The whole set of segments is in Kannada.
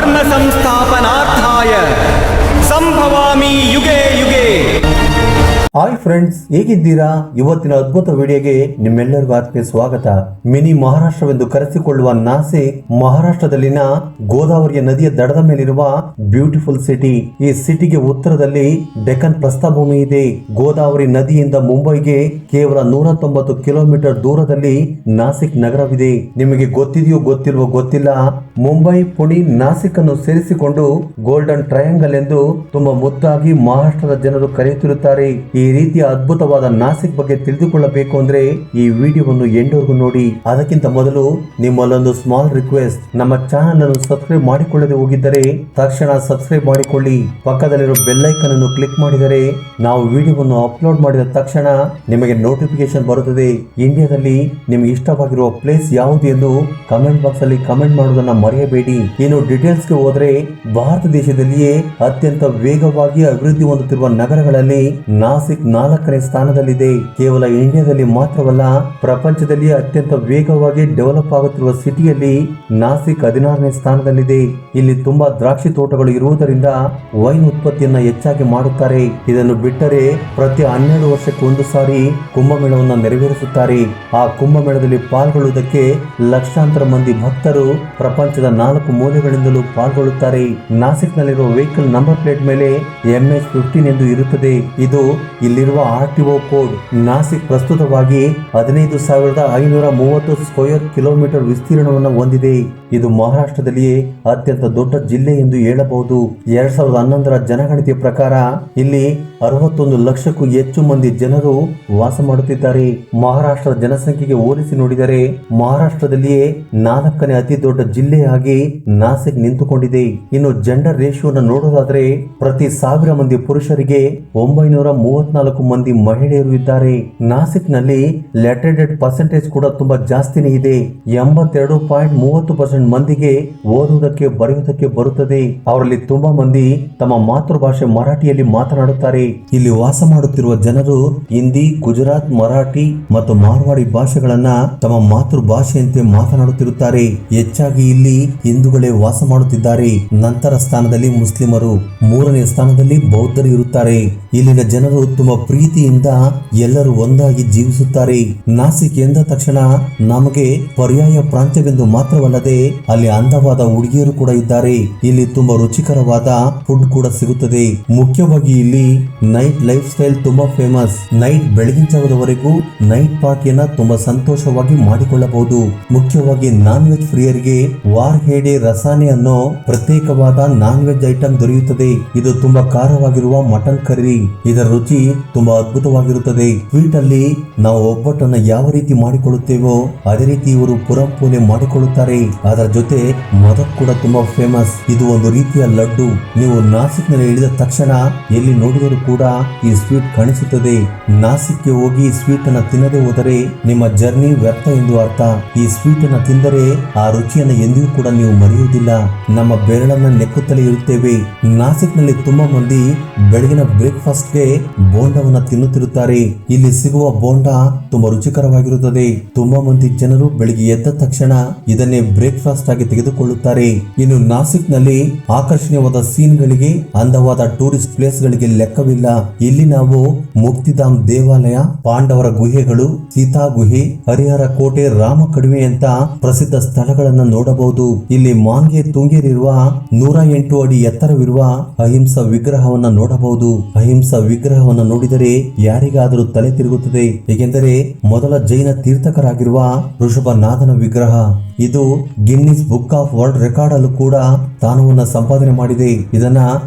धर्म संस्थापनार्थाय संभवामि युगे युगे। ಹಾಯ್ ಫ್ರೆಂಡ್ಸ್, ಹೇಗಿದ್ದೀರಾ? ಇವತ್ತಿನ ಅದ್ಭುತ ವಿಡಿಯೋಗೆ ನಿಮ್ಮೆಲ್ಲರಿಗೂ ಆತ್ಮೀಯ ಸ್ವಾಗತ. ಮಿನಿ ಮಹಾರಾಷ್ಟ್ರವೆಂದು ಕರೆಸಿಕೊಳ್ಳುವ ನಾಸಿಕ್ ಮಹಾರಾಷ್ಟ್ರದಲ್ಲಿನ ಗೋದಾವರಿಯ ನದಿಯ ದಡದ ಮೇಲಿರುವ ಬ್ಯೂಟಿಫುಲ್ ಸಿಟಿ. ಈ ಸಿಟಿಗೆ ಉತ್ತರದಲ್ಲಿ ಡೆಕ್ಕನ್ ಪ್ರಸ್ಥಭೂಮಿ ಇದೆ. ಗೋದಾವರಿ ನದಿಯಿಂದ ಮುಂಬೈಗೆ ಕೇವಲ 190 ಕಿಲೋಮೀಟರ್ ದೂರದಲ್ಲಿ ನಾಸಿಕ್ ನಗರವಿದೆ. ನಿಮಗೆ ಗೊತ್ತಿದೆಯೋ ಗೊತ್ತಿಲ್ವೋ ಗೊತ್ತಿಲ್ಲ, ಮುಂಬೈ, ಪುಣೆ, ನಾಸಿಕ್ ಅನ್ನು ಸೇರಿಸಿಕೊಂಡು ಗೋಲ್ಡನ್ ಟ್ರಯಾಂಗಲ್ ಎಂದು ತುಂಬಾ ಮುದ್ದಾಗಿ ಮಹಾರಾಷ್ಟ್ರದ ಜನರು ಕರೆಯುತ್ತಿರುತ್ತಾರೆ. ಈ ರೀತಿಯ ಅದ್ಭುತವಾದ ನಾಸಿಕ್ ಬಗ್ಗೆ ತಿಳಿದುಕೊಳ್ಳಬೇಕು ಅಂದ್ರೆ ಈ ವಿಡಿಯೋವನ್ನು ಎಂಡ್ವರೆಗೂ ನೋಡಿ. ಅದಕ್ಕಿಂತ ಮೊದಲು ನಿಮ್ಮಲ್ಲೊಂದು ಸ್ಮಾಲ್ ರಿಕ್ವೆಸ್ಟ್, ನಮ್ಮ ಚಾನೆಲ್ ಅನ್ನು ಸಬ್ಸ್ಕ್ರೈಬ್ ಮಾಡಿಕೊಳ್ಳದೆ ಹೋಗಿದ್ದರೆ ತಕ್ಷಣ ಸಬ್ಸ್ಕ್ರೈಬ್ ಮಾಡಿಕೊಳ್ಳಿ. ಪಕ್ಕದಲ್ಲಿರೋ ಬೆಲ್ ಐಕಾನ್ ಅನ್ನು ಕ್ಲಿಕ್ ಮಾಡಿದರೆ ನಾವು ವಿಡಿಯೋವನ್ನು ಅಪ್ಲೋಡ್ ಮಾಡಿದ ತಕ್ಷಣ ನಿಮಗೆ ನೋಟಿಫಿಕೇಶನ್ ಬರುತ್ತದೆ. ಇಂಡಿಯಾದಲ್ಲಿ ನಿಮಗೆ ಇಷ್ಟವಾಗಿರುವ ಪ್ಲೇಸ್ ಯಾವುದು ಎಂದು ಕಮೆಂಟ್ ಬಾಕ್ಸ್ ಅಲ್ಲಿ ಕಮೆಂಟ್ ಮಾಡುವುದನ್ನು ಮರೆಯಬೇಡಿ. ಇನ್ನು ಡೀಟೇಲ್ಸ್ ಗೆ ಹೋದ್ರೆ, ಭಾರತ ದೇಶದಲ್ಲಿಯೇ ಅತ್ಯಂತ ವೇಗವಾಗಿ ಅಭಿವೃದ್ಧಿ ಹೊಂದುತ್ತಿರುವ ನಗರಗಳಲ್ಲಿ ನಾಸಿಕ್ 4ನೇ ಸ್ಥಾನದಲ್ಲಿದೆ. ಕೇವಲ ಇಂಡಿಯಾದಲ್ಲಿ ಮಾತ್ರವಲ್ಲ, ಪ್ರಪಂಚದಲ್ಲಿ ಅತ್ಯಂತ ವೇಗವಾಗಿ ಡೆವಲಪ್ ಆಗುತ್ತಿರುವ ಸಿಟಿಯಲ್ಲಿ ನಾಸಿಕ್ 16ನೇ ಸ್ಥಾನದಲ್ಲಿದೆ. ಇಲ್ಲಿ ತುಂಬಾ ದ್ರಾಕ್ಷಿ ತೋಟಗಳು ಇರುವುದರಿಂದ ವೈನ್ ಉತ್ಪತ್ತಿಯನ್ನ ಹೆಚ್ಚಾಗಿ ಮಾಡುತ್ತಾರೆ. ಇದನ್ನು ಬಿಟ್ಟರೆ ಪ್ರತಿ 12 ವರ್ಷಕ್ಕೆ ಒಂದು ಸಾರಿ ಕುಂಭಮೇಳವನ್ನು ನೆರವೇರಿಸುತ್ತಾರೆ. ಆ ಕುಂಭಮೇಳದಲ್ಲಿ ಪಾಲ್ಗೊಳ್ಳುವುದಕ್ಕೆ ಲಕ್ಷಾಂತರ ಮಂದಿ ಭಕ್ತರು ಪ್ರಪಂಚದ 4 ಮೂಲೆಗಳಿಂದಲೂ ಪಾಲ್ಗೊಳ್ಳುತ್ತಾರೆ. ನಾಸಿಕ್ ನಲ್ಲಿರುವ ವೆಹಿಕಲ್ ನಂಬರ್ ಪ್ಲೇಟ್ ಮೇಲೆ MH15 ಎಂದು ಇರುತ್ತದೆ. ಇದು ಇಲ್ಲಿರುವ RTO ಕೋಡ್. ನಾಸಿಕ್ ಪ್ರಸ್ತುತವಾಗಿ 15,530 ಸ್ಕ್ವೇರ್ ಕಿಲೋಮೀಟರ್ ವಿಸ್ತೀರ್ಣವನ್ನು ಹೊಂದಿದೆ. ಇದು ಮಹಾರಾಷ್ಟ್ರದಲ್ಲಿಯೇ ಅತ್ಯಂತ ದೊಡ್ಡ ಜಿಲ್ಲೆ ಎಂದು ಹೇಳಬಹುದು. 2011ರ ಜನಗಣತಿಯ ಪ್ರಕಾರ ಇಲ್ಲಿ 61 ಲಕ್ಷಕ್ಕೂ ಹೆಚ್ಚು ಮಂದಿ ಜನರು ವಾಸ ಮಾಡುತ್ತಿದ್ದಾರೆ. ಮಹಾರಾಷ್ಟ್ರದ ಜನಸಂಖ್ಯೆಗೆ ಹೋಲಿಸಿ ನೋಡಿದರೆ ಮಹಾರಾಷ್ಟ್ರದಲ್ಲಿಯೇ 4ನೇ ಅತಿ ದೊಡ್ಡ ಜಿಲ್ಲೆಯಾಗಿ ನಾಸಿಕ್ ನಿಂತುಕೊಂಡಿದೆ. ಇನ್ನು ಜೆಂಡರ್ ರೇಷಿಯೋನ ನೋಡೋದಾದ್ರೆ ಪ್ರತಿ 1000 ಮಂದಿ ಪುರುಷರಿಗೆ 934 ಮಂದಿ ಮಹಿಳೆಯರು ಇದ್ದಾರೆ. ನಾಸಿಕ್ ನಲ್ಲಿ ಲಿಟರೇಟ್ ಪರ್ಸೆಂಟೇಜ್ ಕೂಡ ತುಂಬಾ ಜಾಸ್ತಿನೇ ಇದೆ. 82.30% ಮಂದಿಗೆ ಓದುವುದಕ್ಕೆ ಬರೆಯುವುದಕ್ಕೆ ಬರುತ್ತದೆ. ಅವರಲ್ಲಿ ತುಂಬಾ ಮಂದಿ ತಮ್ಮ ಮಾತೃಭಾಷೆ ಮರಾಠಿಯಲ್ಲಿ ಮಾತನಾಡುತ್ತಾರೆ. ಇಲ್ಲಿ ವಾಸ ಮಾಡುತ್ತಿರುವ ಜನರು ಹಿಂದಿ, ಗುಜರಾತ್, ಮರಾಠಿ ಮತ್ತು ಮಾರ್ವಾಡಿ ಭಾಷೆಗಳನ್ನ ತಮ್ಮ ಮಾತೃಭಾಷೆಯಂತೆ ಮಾತನಾಡುತ್ತಿರುತ್ತಾರೆ. ಹೆಚ್ಚಾಗಿ ಇಲ್ಲಿ ಹಿಂದೂಗಳೇ ವಾಸ ಮಾಡುತ್ತಿದ್ದಾರೆ. ನಂತರ ಸ್ಥಾನದಲ್ಲಿ ಮುಸ್ಲಿಮರು, 3ನೇ ಸ್ಥಾನದಲ್ಲಿ ಬೌದ್ಧರು ಇರುತ್ತಾರೆ. ಇಲ್ಲಿನ ಜನರು ತುಂಬಾ ಪ್ರೀತಿಯಿಂದ ಎಲ್ಲರೂ ಒಂದಾಗಿ ಜೀವಿಸುತ್ತಾರೆ. ನಾಸಿಕ್ ಎಂದ ತಕ್ಷಣ ನಮಗೆ ಪರ್ಯಾಯ ಪ್ರಾಂತ್ಯವೆಂದು ಮಾತ್ರವಲ್ಲದೆ ಅಲ್ಲಿ ಅಂದವಾದ ಹುಡುಗಿಯರು ಕೂಡ ಇದ್ದಾರೆ. ಇಲ್ಲಿ ತುಂಬಾ ರುಚಿಕರವಾದ ಫುಡ್ ಕೂಡ ಸಿಗುತ್ತದೆ. ಮುಖ್ಯವಾಗಿ ಇಲ್ಲಿ ನೈಟ್ ಲೈಫ್ ಸ್ಟೈಲ್ ತುಂಬಾ ಫೇಮಸ್. ನೈಟ್ ಬೆಳಗಿನ ಜಾವದವರೆಗೂ ನೈಟ್ ಪಾರ್ಟಿಯನ್ನ ತುಂಬಾ ಸಂತೋಷವಾಗಿ ಮಾಡಿಕೊಳ್ಳಬಹುದು. ಮುಖ್ಯವಾಗಿ ನಾನ್ ವೆಜ್ ಪ್ರಿಯರಿಗೆ ವಾರ್ಹೇಡೆ ರಸಾನೆ ಅನ್ನೋ ಪ್ರತ್ಯೇಕವಾದ ನಾನ್ ವೆಜ್ ಐಟಮ್ ದೊರೆಯುತ್ತದೆ. ಇದು ತುಂಬಾ ಖಾರವಾಗಿರುವ ಮಟನ್ ಕರಿ. ಇದರ ರುಚಿ ತುಂಬಾ ಅದ್ಭುತವಾಗಿರುತ್ತದೆ. ಸ್ವೀಟ್ ಅಲ್ಲಿ ನಾವು ಒಬ್ಬಟ್ಟನ್ನ ಯಾವ ರೀತಿ ಮಾಡಿಕೊಳ್ಳುತ್ತೇವೋ ಅದೇ ರೀತಿ ಇವರು ಪುರಂಪೋಲೆ ಮಾಡಿಕೊಳ್ಳುತ್ತಾರೆ. ಅದರ ಜೊತೆ ಮದಕ್ ಕೂಡ ತುಂಬಾ ಫೇಮಸ್. ಇದು ಒಂದು ರೀತಿಯ ಲಡ್ಡು. ನೀವು ನಾಸಿಕ್ ನಲ್ಲಿ ಇಳಿದ ತಕ್ಷಣ ಎಲ್ಲಿ ನೋಡಿದರೂ ಕೂಡ ಈ ಸ್ವೀಟ್ ಕಾಣಿಸುತ್ತದೆ. ನಾಸಿಕ್ಗೆ ಹೋಗಿ ಈ ಸ್ವೀಟ್ ಅನ್ನ ತಿನ್ನದೆ ಹೋದರೆ ನಿಮ್ಮ ಜರ್ನಿ ವ್ಯರ್ಥ ಎಂದು ಅರ್ಥ. ಈ ಸ್ವೀಟ್ ಅನ್ನ ತಿಂದರೆ ಆ ರುಚಿಯನ್ನು ಎಂದಿಗೂ ಕೂಡ ನೀವು ಮರೆಯುವುದಿಲ್ಲ. ನಮ್ಮ ಬೆರಳನ್ನ ನೆಕ್ಕುತ್ತಲೇ ಇರುತ್ತೇವೆ. ನಾಸಿಕ್ ನಲ್ಲಿ ತುಂಬಾ ಮಂದಿ ಬೆಳಗಿನ ಬ್ರೇಕ್ಫಾಸ್ಟ್ ಗೆ ಬೋಂಡವನ್ನ ತಿನ್ನುತ್ತಿರುತ್ತಾರೆ. ಇಲ್ಲಿ ಸಿಗುವ ಬೋಂಡ ತುಂಬಾ ರುಚಿಕರವಾಗಿರುತ್ತದೆ. ತುಂಬಾ ಮಂದಿ ಜನರು ಬೆಳಿಗ್ಗೆ ಎದ್ದ ತಕ್ಷಣ ಇದನ್ನೇ ಬ್ರೇಕ್ಫಾಸ್ಟ್ ಆಗಿ ತೆಗೆದುಕೊಳ್ಳುತ್ತಾರೆ. ಇನ್ನು ನಾಸಿಕ್ ನಲ್ಲಿ ಆಕರ್ಷಣೀಯವಾದ ಸೀನ್ ಗಳಿಗೆ, ಅಂದವಾದ ಟೂರಿಸ್ಟ್ ಪ್ಲೇಸ್ ಗಳಿಗೆ ಲೆಕ್ಕವಿಲ್ಲ. ಇಲ್ಲಿ ನಾವು ಮುಕ್ತಿಧಾಮ್ ದೇವಾಲಯ, ಪಾಂಡವರ ಗುಹೆಗಳು, ಸೀತಾ ಗುಹೆ, ಹರಿಹರ ಕೋಟೆ, ರಾಮ ಕಡಿಮೆ ಅಂತ ಪ್ರಸಿದ್ಧ ಸ್ಥಳಗಳನ್ನು ನೋಡಬಹುದು. ಇಲ್ಲಿ ಮಾಂಗೆ ತುಂಗೇರಿರುವ 108 ಅಡಿ ಎತ್ತರವಿರುವ ಅಹಿಂಸಾ ವಿಗ್ರಹವನ್ನ ನೋಡಬಹುದು. ಅಹಿಂಸಾ ವಿಗ್ರಹವನ್ನು ನೋಡಿದರೆ ಯಾರಿಗಾದರೂ ತಲೆ ತಿರುಗುತ್ತದೆ. ಏಕೆಂದರೆ ಮೊದಲ ಜೈನ ತೀರ್ಥಕರಾಗಿರುವ ಋಷಭನಾಥನ ವಿಗ್ರಹ ಇದು Guinness book of world record ಅಲ್ಲೂ ಕೂಡ ಸ್ಥಾನವನ್ನ ಸಂಪಾದನೆ ಮಾಡಿದೆ. ಇದನ್ನ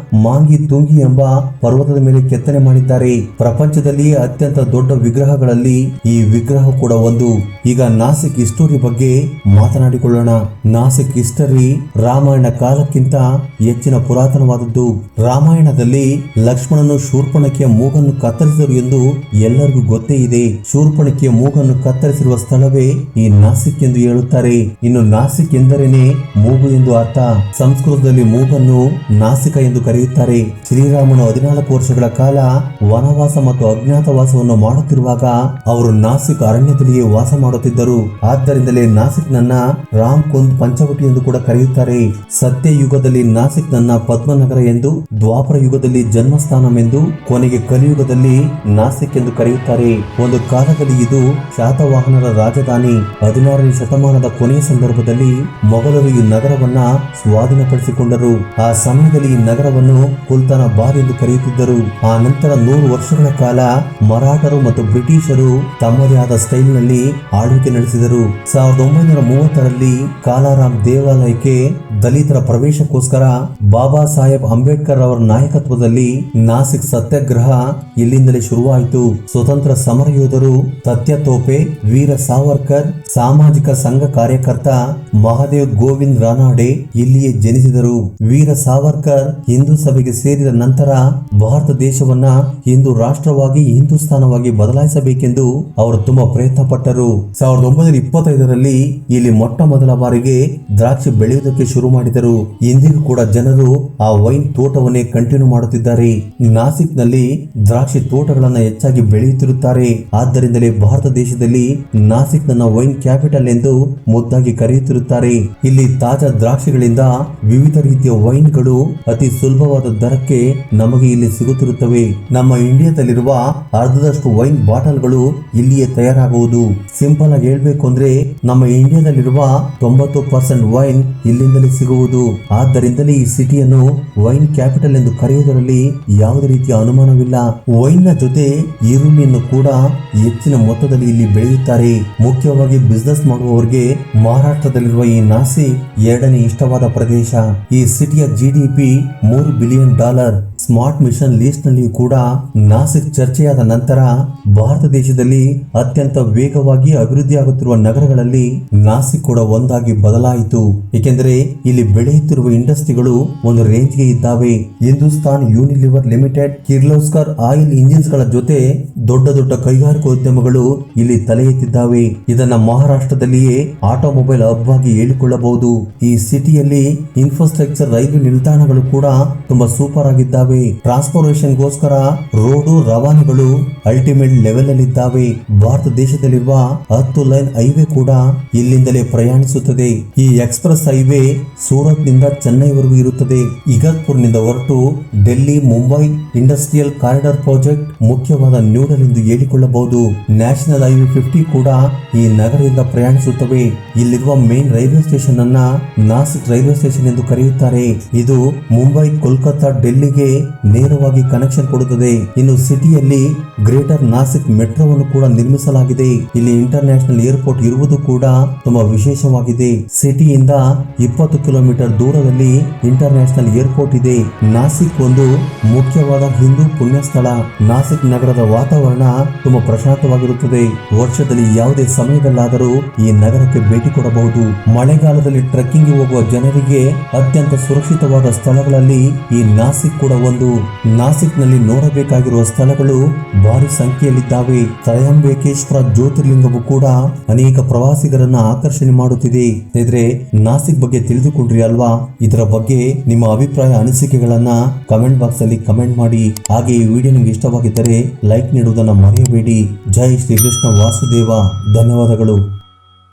ಮಾಂಗಿ ತುಂಗಿ ಎಂಬ ಪರ್ವತದ ಮೇಲೆ ಕೆತ್ತನೆ ಮಾಡಿದ್ದಾರೆ. ಪ್ರಪಂಚದಲ್ಲಿ ಅತ್ಯಂತ ದೊಡ್ಡ ವಿಗ್ರಹಗಳಲ್ಲಿ ಈ ವಿಗ್ರಹ ಕೂಡ ಒಂದು. ಈಗ ನಾಸಿಕ್ ಹಿಸ್ಟರಿ ಬಗ್ಗೆ ಮಾತನಾಡಿಕೊಳ್ಳೋಣ. ನಾಸಿಕ್ ಹಿಸ್ಟರಿ ರಾಮಾಯಣ ಕಾಲಕ್ಕಿಂತ ಹೆಚ್ಚಿನ ಪುರಾತನವಾದದ್ದು. ರಾಮಾಯಣದಲ್ಲಿ ಲಕ್ಷ್ಮಣನು ಶೂರ್ಪಣಖಿಯ ಮೂಗನ್ನು ಕತ್ತರಿಸಿದರು ಎಂದು ಎಲ್ಲರಿಗೂ ಗೊತ್ತೇ ಇದೆ. ಶೂರ್ಪಣಖಿಯ ಮೂಗನ್ನು ಕತ್ತರಿಸಿರುವ ಸ್ಥಳವೇ ಈ ನಾಸಿಕ್ ಎಂದು ಹೇಳುತ್ತಾರೆ. ಇನ್ನು ನಾಸಿಕ್ ಎಂದರೇನೆ ಮೂಗು ಎಂದು ಅರ್ಥ. ಸಂಸ್ಕೃತದಲ್ಲಿ ಮೂಗನ್ನು ನಾಸಿಕ ಎಂದು ಕರೆಯುತ್ತಾರೆ. ಶ್ರೀರಾಮನು 14 ವರ್ಷಗಳ ಕಾಲ ವನವಾಸ ಮತ್ತು ಅಜ್ಞಾತವಾಸವನ್ನು ಮಾಡುತ್ತಿರುವಾಗ ಅವರು ನಾಸಿಕ್ ಅರಣ್ಯದಲ್ಲಿಯೇ ವಾಸ ಮಾಡುತ್ತಿದ್ದರು. ಆದ್ದರಿಂದಲೇ ನಾಸಿಕ್ ನನ್ನ ರಾಮ್ ಕುಂದ್ ಪಂಚವಟಿ ಎಂದು ಕೂಡ ಕರೆಯುತ್ತಾರೆ. ಸತ್ಯ ಯುಗದಲ್ಲಿ ನಾಸಿಕ್ ನನ್ನ ಪದ್ಮನಗರ ಎಂದು, ದ್ವಾಪರ ಯುಗದಲ್ಲಿ ಜನ್ಮಸ್ಥಾನಂ ಎಂದು, ಕೊನೆಗೆ ಕಲಿಯುಗದಲ್ಲಿ ನಾಸಿಕ್ ಎಂದು ಕರೆಯುತ್ತಾರೆ. ಒಂದು ಕಾಲದಲ್ಲಿ ಇದು ಶಾತವಾಹನರ ರಾಜಧಾನಿ. 16ನೇ ಶತಮಾನದ ಕೊನೆಯ ಸಂದರ್ಭದಲ್ಲಿ ಮೊಘಲರು ಈ ನಗರವನ್ನ ಸ್ವಾಧೀನಪಡಿಸಿಕೊಂಡರು. ಆ ಸಮಯದಲ್ಲಿ ಈ ನಗರವನ್ನು ಕುಲ್ತಾನ ಬಾರ್ ಎಂದು ಕರೆಯುತ್ತಿದ್ದರು. ಆ ನಂತರ 100 ವರ್ಷಗಳ ಕಾಲ ಮರಾಠರು ಮತ್ತು ಬ್ರಿಟಿಷರು ತಮ್ಮದೇ ಆದ ಸ್ಟೈಲ್ ನಲ್ಲಿ ಆಳ್ವಿಕೆ ನಡೆಸಿದರು. 1930ರಲ್ಲಿ ಕಾಲಾರಾಮ್ ದೇವಾಲಯಕ್ಕೆ ದಲಿತರ ಪ್ರವೇಶಕ್ಕೋಸ್ಕರ ಬಾಬಾ ಸಾಹೇಬ್ ಅಂಬೇಡ್ಕರ್ ಅವರ ನಾಯಕತ್ವದಲ್ಲಿ ನಾಸಿಕ್ ಸತ್ಯಾಗ್ರಹ ಇಲ್ಲಿಂದಲೇ ಶುರುವಾಯಿತು. ಸ್ವತಂತ್ರ ಸಮರ ಯೋಧರು ತತ್ಯ ತೋಪೆ, ವೀರ ಸಾವರ್ಕರ್, ಸಾಮಾಜಿಕ ಸಂಘ ಕಾರ್ಯಕರ್ತ ಮಹಾದೇವ್ ಗೋವಿಂದ್ ರಾನಾಡೆ ಇಲ್ಲಿಯೇ ಜನಿಸಿದರು. ವೀರ ಸಾವರ್ಕರ್ ಹಿಂದೂ ಸಭೆಗೆ ಸೇರಿದ ನಂತರ ಭಾರತ ದೇಶವನ್ನ ಹಿಂದೂ ರಾಷ್ಟ್ರವಾಗಿ ಹಿಂದೂಸ್ತಾನವಾಗಿ ಬದಲಾಯಿಸಬೇಕೆಂದು ಅವರು ತುಂಬಾ ಪ್ರಯತ್ನ ಪಟ್ಟರು. 1925ರಲ್ಲಿ ಇಲ್ಲಿ ಮೊಟ್ಟ ಮೊದಲ ಬಾರಿಗೆ ದ್ರಾಕ್ಷಿ ಬೆಳೆಯುವುದಕ್ಕೆ ಶುರು ಮಾಡಿದರು. ಇಂದಿಗೂ ಕೂಡ ಜನರು ಆ ವೈನ್ ತೋಟವನ್ನೇ ಕಂಟಿನ್ಯೂ ಮಾಡುತ್ತಿದ್ದಾರೆ. ನಾಸಿಕ್ ನಲ್ಲಿ ದ್ರಾಕ್ಷಿ ತೋಟಗಳನ್ನ ಹೆಚ್ಚಾಗಿ ಬೆಳೆಯುತ್ತಿರುತ್ತಾರೆ. ಆದ್ದರಿಂದಲೇ ಭಾರತ ದೇಶದಲ್ಲಿ ನಾಸಿಕ್ ನನ್ನ ವೈನ್ ಕ್ಯಾಪಿಟಲ್ ಎಂದು ಮುದ್ದಾಗಿ ಕರೆಯುತ್ತಿರುತ್ತಾರೆ. ಇಲ್ಲಿ ತಾಜಾ ದ್ರಾಕ್ಷಿಗಳಿಂದ ವಿವಿಧ ರೀತಿಯ ವೈನ್ಗಳು ಅತಿ ಸುಲಭವಾದ ದರಕ್ಕೆ ನಮಗೆ ಇಲ್ಲಿ ಸಿಗುತ್ತಿರುತ್ತವೆ. ನಮ್ಮ ಇಂಡಿಯಾದಲ್ಲಿರುವ ಅರ್ಧದಷ್ಟು ವೈನ್ ಬಾಟಲ್ಗಳು ಇಲ್ಲಿಯೇ ತಯಾರಾಗುವುದು. ಸಿಂಪಲ್ ಆಗಿ ಹೇಳ್ಬೇಕು ಅಂದ್ರೆ ನಮ್ಮ ಇಂಡಿಯಾದಲ್ಲಿರುವ 90% ವೈನ್ ಇಲ್ಲಿಂದಲೇ ಸಿಗುವುದು. ಆದ್ದರಿಂದಲೇ ಈ ಸಿಟಿಯನ್ನು ವೈನ್ ಕ್ಯಾಪಿಟಲ್ ಎಂದು ಕರೆಯುವುದರಲ್ಲಿ ಯಾವುದೇ ರೀತಿಯ ಅನುಮಾನವಿಲ್ಲ. ವೈನ್ ನ ಜೊತೆ ಈರುಳ್ಳಿಯನ್ನು ಕೂಡ ಹೆಚ್ಚಿನ ಮೊತ್ತದಲ್ಲಿ ಇಲ್ಲಿ ಬೆಳೆಯುತ್ತಾರೆ. ಮುಖ್ಯವಾಗಿ ಬಿಸಿನೆಸ್ ಮಾಡುವವರಿಗೆ ಮಹಾರಾಷ್ಟ್ರದಲ್ಲಿರುವ ಈ ನಾಸಿಕ್ 2ನೇ ಇಷ್ಟವಾದ ಪ್ರದೇಶ. ಈ ಸಿಟಿಯ GDP $3 billion. Smart mission list ನಲ್ಲಿ ಕೂಡ ನಾಸಿಕ್ ಚರ್ಚೆಯಾದ ನಂತರ ಭಾರತ ದೇಶದಲ್ಲಿ ಅತ್ಯಂತ ವೇಗವಾಗಿ ಅಭಿವೃದ್ಧಿಯಾಗುತ್ತಿರುವ ನಗರಗಳಲ್ಲಿ ನಾಸಿಕ್ ಕೂಡ ಒಂದಾಗಿ ಬದಲಾಯಿತು. ಏಕೆಂದರೆ ಇಲ್ಲಿ ಬೆಳೆಯುತ್ತಿರುವ ಇಂಡಸ್ಟ್ರಿಗಳು ಒಂದು ರೇಂಜ್ಗೆ ಇದ್ದಾವೆ. Hindustan Unilever limited, Kirloskar oil engines ಗಳ ಜೊತೆ ದೊಡ್ಡ ದೊಡ್ಡ ಕೈಗಾರಿಕೋದ್ಯಮಗಳು ಇಲ್ಲಿ ತಲೆ ಎತ್ತಿದ್ದಾವೆ. ಇದನ್ನ ಮಹಾರಾಷ್ಟ್ರದಲ್ಲಿಯೇ ಆಟೋಮೊಬೈಲ್ ಹಬ್ ಆಗಿ ಹೇಳಿಕೊಳ್ಳಬಹುದು. ಈ ಸಿಟಿಯಲ್ಲಿ ಇನ್ಫ್ರಾಸ್ಟ್ರಕ್ಚರ್ ರೈಲ್ವೆ ನಿಲ್ದಾಣಗಳು ಕೂಡ ತುಂಬಾ ಸೂಪರ್ ಆಗಿದ್ದಾವೆ. ಟ್ರಾನ್ಸ್ಪೋರ್ಟೇಷನ್ ಗೋಸ್ಕರ ರೋಡು ರವಾನೆಗಳು ಅಲ್ಟಿಮೇಟ್ ಲೆವೆಲ್ ಅಲ್ಲಿ ಇದ್ದಾವೆ. ಭಾರತ ದೇಶದಲ್ಲಿರುವ 10 ಲೈನ್ ಹೈವೇ ಕೂಡ ಇಲ್ಲಿಂದಲೇ ಪ್ರಯಾಣಿಸುತ್ತದೆ. ಈ ಎಕ್ಸ್ಪ್ರೆಸ್ ಹೈವೇ ಸೂರತ್ ನಿಂದ ಚೆನ್ನೈವರೆಗೂ ಇರುತ್ತದೆ. ಇಗತ್ಪುರ್ ನಿಂದ ಹೊರಟು Delhi Mumbai industrial corridor project ಮುಖ್ಯವಾದ ನ್ಯೂಡಲ್ ಎಂದು ಹೇಳಿಕೊಳ್ಳಬಹುದು. ನ್ಯಾಷನಲ್ ಹೈವೇ 50 ಕೂಡ ಈ ನಗರದಿಂದ ಪ್ರಯಾಣಿಸುತ್ತವೆ. ಇಲ್ಲಿರುವ ಮೇನ್ ರೈಲ್ವೆ ಸ್ಟೇಷನ್ ಅನ್ನ ನಾಸಿಕ್ ರೈಲ್ವೆ ಸ್ಟೇಷನ್ ಎಂದು ಕರೆಯುತ್ತಾರೆ. ಇದು ಮುಂಬೈ, ಕೋಲ್ಕತ್ತಾ, ಡೆಲ್ಲಿಗೆ ನೇರವಾಗಿ ಕನೆಕ್ಷನ್ ಕೊಡುತ್ತದೆ. ಇನ್ನು ಸಿಟಿಯಲ್ಲಿ ಗ್ರೇಟರ್ ನಾಸಿಕ್ ಮೆಟ್ರೋವನ್ನು ಕೂಡ ನಿರ್ಮಿಸಲಾಗಿದೆ. ಇಲ್ಲಿ ಇಂಟರ್ನ್ಯಾಷನಲ್ ಏರ್ಪೋರ್ಟ್ ಇರುವುದು ಕೂಡ ತುಂಬಾ ವಿಶೇಷವಾಗಿದೆ. ಸಿಟಿಯಿಂದ 20 ಕಿಲೋಮೀಟರ್ ದೂರದಲ್ಲಿ ಇಂಟರ್ನ್ಯಾಷನಲ್ ಏರ್ಪೋರ್ಟ್ ಇದೆ. ನಾಸಿಕ್ ಒಂದು ಮುಖ್ಯವಾದ ಹಿಂದೂ ಪುಣ್ಯ ಸ್ಥಳ. ನಾಸಿಕ್ ನಗರದ ವಾತಾವರಣ ತುಂಬಾ ಪ್ರಶಾಂತವಾಗಿರುತ್ತದೆ. ವರ್ಷದಲ್ಲಿ ಯಾವುದೇ ಸಮಯದಲ್ಲಾದರೂ ಈ ನಗರಕ್ಕೆ ಭೇಟಿ ಕೊಡಬಹುದು. ಮಳೆಗಾಲದಲ್ಲಿ ಟ್ರೆಕ್ಕಿಂಗ್ ಹೋಗುವ ಜನರಿಗೆ ಅತ್ಯಂತ ಸುರಕ್ಷಿತವಾದ ಸ್ಥಳಗಳಲ್ಲಿ ಈ ನಾಸಿಕ್ ಕೂಡ ಒಂದು. ನಾಸಿಕ್ ನಲ್ಲಿ ನೋಡಬೇಕಾಗಿರುವ ಸ್ಥಳಗಳು ಭಾರಿ ಸಂಖ್ಯೆಯಲ್ಲಿದ್ದಾವೆ. ತ್ರಯಂಬಕೇಶ್ವರ ಜ್ಯೋತಿರ್ಲಿಂಗವು ಕೂಡ ಅನೇಕ ಪ್ರವಾಸಿಗರನ್ನ ಆಕರ್ಷಣೆ ಮಾಡುತ್ತಿದೆ. ಇದ್ರೆ ನಾಸಿಕ್ ಬಗ್ಗೆ ತಿಳಿದುಕೊಂಡ್ರಿ ಅಲ್ವಾ? ಇದರ ಬಗ್ಗೆ ನಿಮ್ಮ ಅಭಿಪ್ರಾಯ ಅನಿಸಿಕೆಗಳನ್ನ ಕಮೆಂಟ್ ಬಾಕ್ಸ್ ಅಲ್ಲಿ ಕಮೆಂಟ್ ಮಾಡಿ. ಹಾಗೆ ಈ ವಿಡಿಯೋ ನಿಮ್ಗೆ ಇಷ್ಟವಾಗಿದ್ದರೆ ಲೈಕ್ ನೀಡುವುದನ್ನ ಮರೆಯಬೇಡಿ. ಜೈ ಶ್ರೀ ಕೃಷ್ಣ ವಾಸುದೇವ. ಧನ್ಯವಾದಗಳು.